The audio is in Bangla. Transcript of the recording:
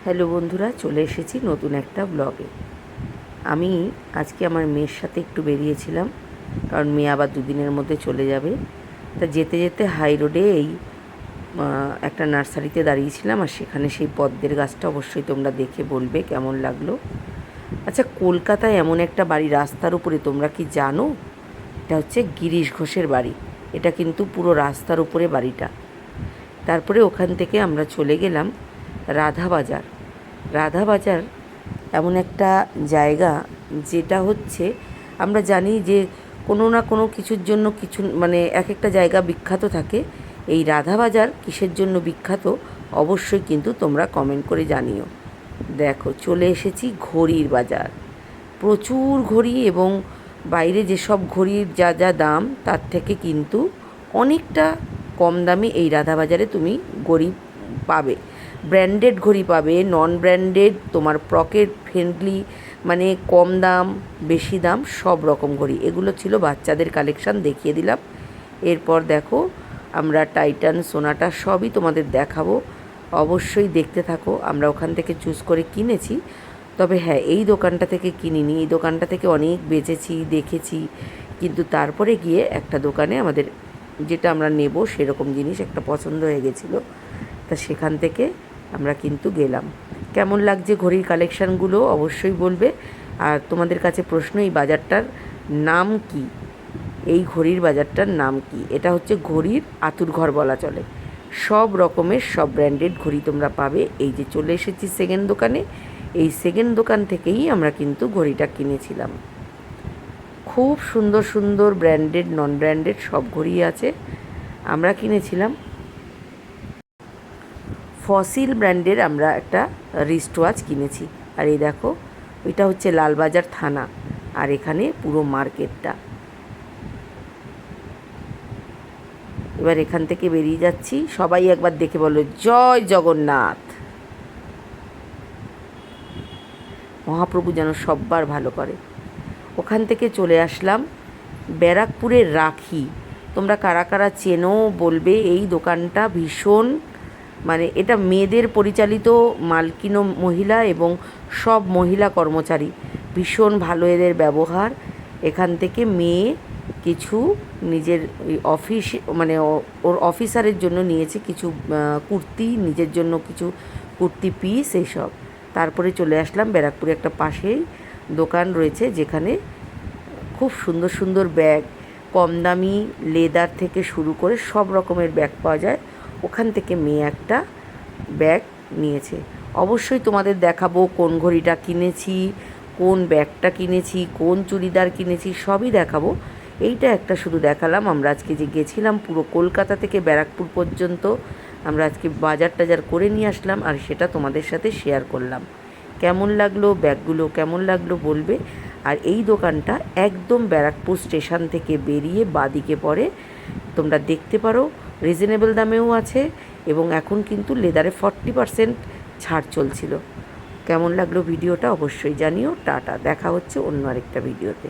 হ্যালো বন্ধুরা, চলে এসেছি নতুন একটা ব্লগে। আমি আজকে আমার মেয়ের সাথে একটু বেরিয়েছিলাম, কারণ মেয়ে আবার দুদিনের মধ্যে চলে যাবে। তা যেতে যেতে হাই রোডে একটা নার্সারিতে দাঁড়িয়েছিলাম, আর সেখানে সেই পদ্মের গাছটা অবশ্যই তোমরা দেখে বলবে কেমন লাগলো। আচ্ছা, কলকাতায় এমন একটা বাড়ি রাস্তার উপরে, তোমরা কি জানো? এটা হচ্ছে গিরিশ ঘোষের বাড়ি। এটা কিন্তু পুরো রাস্তার উপরে বাড়িটা। তারপরে ওখান থেকে আমরা চলে গেলাম রাধাবাজার। রাধাবাজার এমন একটা জায়গা, যেটা হচ্ছে, আমরা জানি যে কোনো না কোনো কিছুর জন্য কিছু এক একটা জায়গা বিখ্যাত থাকে। এই রাধাবাজার কিসের জন্য বিখ্যাত অবশ্যই কিন্তু তোমরা কমেন্ট করে জানিও। দেখো, চলে এসেছি ঘড়ির বাজার। প্রচুর ঘড়ি, এবং বাইরে যেসব ঘড়ির যা যা দাম তার থেকে কিন্তু অনেকটা কম দামে এই রাধাবাজারে তুমি ঘড়ি পাবে। ব্র্যান্ডেড ঘড়ি পাবে, নন ব্র্যান্ডেড, তোমার পকেট ফ্রেন্ডলি, কম দাম বেশি দাম সব রকম ঘড়ি। এগুলো ছিল বাচ্চাদের কালেকশান, দেখিয়ে দিলাম। এরপর দেখো, আমরা টাইটান, সোনাটা সবই তোমাদের দেখাবো, অবশ্যই দেখতে থাকো। আমরা ওখান থেকে চুজ করে কিনেছি, তবে হ্যাঁ, এই দোকানটা থেকে কিনিনি। এই দোকানটা থেকে অনেক বেচেছি, দেখেছি, কিন্তু তারপরে গিয়ে একটা দোকানে আমাদের যেটা আমরা নেব সেরকম জিনিস একটা পছন্দ হয়ে গেছিলো, তা সেখান থেকে আমরা কিন্তু গেলাম। কেমন লাগছে ঘড়ির কালেকশানগুলো অবশ্যই বলবে। আর তোমাদের কাছে প্রশ্ন, এই বাজারটার নাম কি? এই ঘড়ির বাজারটার নাম কি? এটা হচ্ছে ঘড়ির আঁতুড়ঘর বলা চলে। সব রকমের সব ব্র্যান্ডেড ঘড়ি তোমরা পাবে। এই যে চলে এসেছি সেকেন্ড দোকানে, এই সেকেন্ড দোকান থেকেই আমরা কিন্তু ঘড়িটা কিনেছিলাম। খুব সুন্দর সুন্দর ব্র্যান্ডেড, নন ব্র্যান্ডেড সব ঘড়ি আছে। আমরা কিনেছিলাম ফসিল ব্র্যান্ডের, আমরা একটা রিস্ট ওয়াচ কিনেছি। আর এই দেখো, এটা হচ্ছে লালবাজার থানা, আর এখানে পুরো মার্কেটটা। এবার এখান থেকে বেরিয়ে যাচ্ছি, সবাই একবার দেখে বলো জয় জগন্নাথ। মহাপ্রভু যেন সব্বার ভালো করে। ওখান থেকে চলে আসলাম ব্যারাকপুরের রাখি। তোমরা কারা কারা চেনো বলবে। এই দোকানটা ভীষণ, এটা মেয়েদের পরিচালিত, মালকিনো মহিলা এবং সব মহিলা কর্মচারী, ভীষণ ভালো এদের ব্যবহার। এখান থেকে মেয়ে কিছু নিজের অফিস, ওর অফিসারের জন্য নিয়েছে কিছু কুর্তি, নিজের জন্য কিছু কুর্তি পিস, এইসব। তারপরে চলে আসলাম ব্যারাকপুরে একটা পাশেই দোকান রয়েছে, যেখানে খুব সুন্দর সুন্দর ব্যাগ, কম দামি লেদার থেকে শুরু করে সব রকমের ব্যাগ পাওয়া যায়। ওখান থেকে মেয়ে একটা ব্যাগ নিয়েছে। অবশ্যই তোমাদের দেখাবো কোন ঘড়িটা কিনেছি, কোন ব্যাগটা কিনেছি, কোন চুড়িদার কিনেছি, সবই দেখাবো। এইটা একটা শুধু দেখালাম। আমরা আজকে যে গেছিলাম পুরো কলকাতা থেকে ব্যারাকপুর পর্যন্ত, আমরা আজকে বাজার টাজার করে নিয়ে আসলাম, আর সেটা তোমাদের সাথে শেয়ার করলাম। কেমন লাগলো, ব্যাগগুলো কেমন লাগলো বলবে। আর এই দোকানটা একদম ব্যারাকপুর স্টেশন থেকে বেরিয়ে বাদিকে পড়ে, তোমরা দেখতে পারো। রিজনেবল দামেও আছে, এবং এখন কিন্তু লেদারে 40% ছাড় চলছিল। কেমন লাগলো ভিডিওটা অবশ্যই জানিও। টাটা, দেখা হচ্ছে অন্য আরেকটা ভিডিওতে।